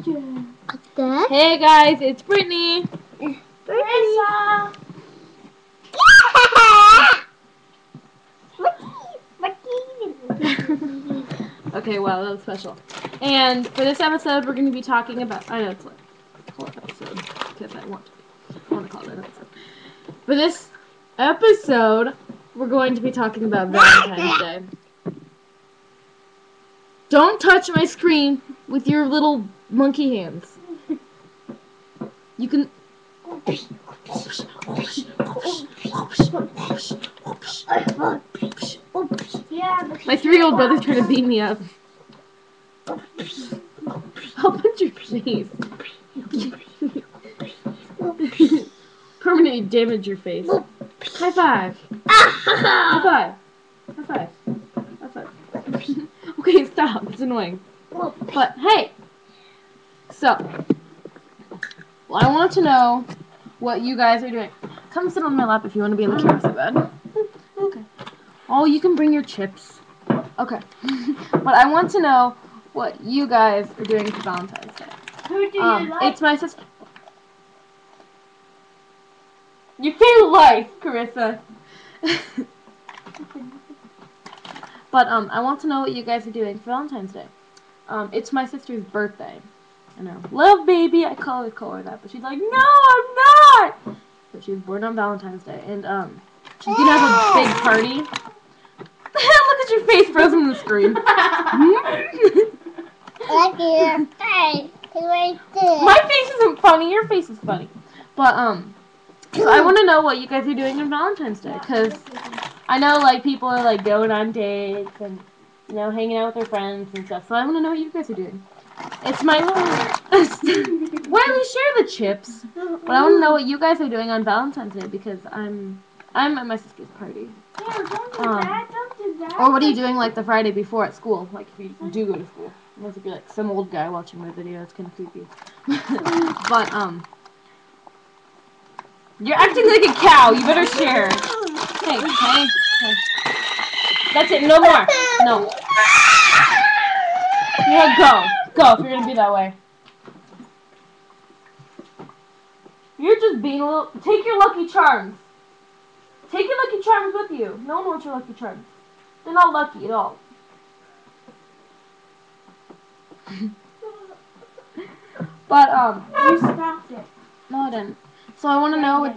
Hey guys, it's Brittany. Marissa. Okay, wow, that was special. And for this episode, we're going to be talking about. I know it's like call it episode because I want to call it an episode. For this episode, we're going to be talking about Valentine's Day. Don't touch my screen with your little monkey hands. You can. My 3-year-old brother's trying to beat me up. I'll punch your face. Permanently damage your face. High five. High five. High five. High five. Okay, stop. It's annoying. But hey. So, well, I want to know what you guys are doing. Come sit on my lap if you want to be in the camera so bad. Okay. Oh, you can bring your chips. Okay. But I want to know what you guys are doing for Valentine's Day. Who do you like? It's my sister. You feel life, Carissa. But I want to know what you guys are doing for Valentine's Day. It's my sister's birthday. I know. Love baby, I call her that, but she's like, no, I'm not. But she was born on Valentine's Day, and she's gonna have a big party. Look at your face frozen in the screen. Look at your face. My face isn't funny. Your face is funny. But so I want to know what you guys are doing on Valentine's Day, because I know like people are like going on dates and hanging out with their friends and stuff. So I want to know what you guys are doing. It's my why do we share the chips? But I want to know what you guys are doing on Valentine's Day, because I'm at my sister's party. Don't do that. Don't do that. Or what are you doing like the Friday before at school? Like if you do go to school. Unless if you're like some old guy watching my video, it's kind of creepy. But you're acting like a cow. You better share. Hey. That's it. No more. No. Yeah, go if you're gonna be that way. You're just being a little. Take your Lucky Charms. Take your Lucky Charms with you. No one wants your Lucky Charms. They're not lucky at all. But You stopped it. no, I didn't. So I want to know what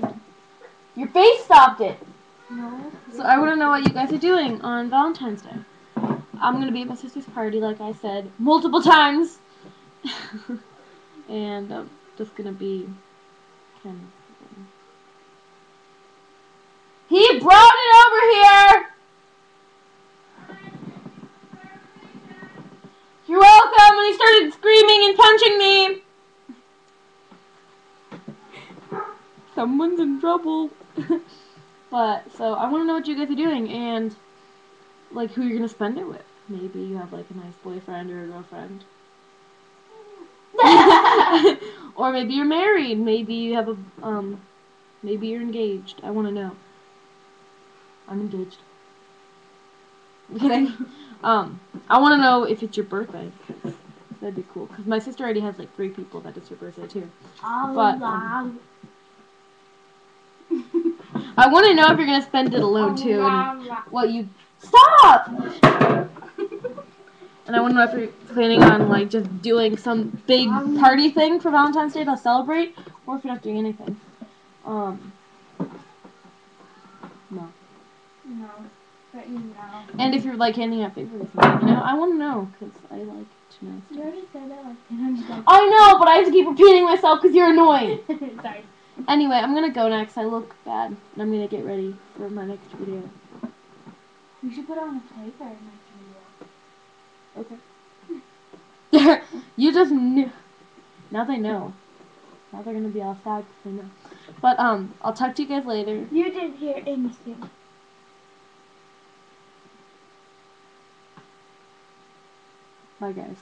your face stopped it. No. So I want to know what you guys are doing on Valentine's Day. I'm gonna be at my sister's party, like I said, multiple times, and I'm just gonna be kind of. He brought it over here. You're welcome. And he started screaming and punching me. Someone's in trouble. But so I want to know what you guys are doing and like who you're gonna spend it with. Maybe you have like a nice boyfriend or a girlfriend. Or maybe you're married. Maybe you have a maybe you're engaged. I want to know. I'm engaged. I'm kidding. I want to know if it's your birthday. That'd be cool. Cause my sister already has like 3 people that it's her birthday too. But I want to know if you're gonna spend it alone too, and what you stop. And I want to know if you're planning on like just doing some big party thing for Valentine's Day to celebrate, or if you're not doing anything. No. No. But you know. And if you're like handing out favors, I want to know because I like to know. You already said that like 10 times. I know, but I have to keep repeating myself because you're annoying. Sorry. Anyway, I'm gonna go next. I look bad, and I'm gonna get ready for my next video. You should put on a play for our next video. Okay. You just knew. Now they know. Now they're gonna be all sad because they know. But I'll talk to you guys later. You didn't hear anything. Bye, guys.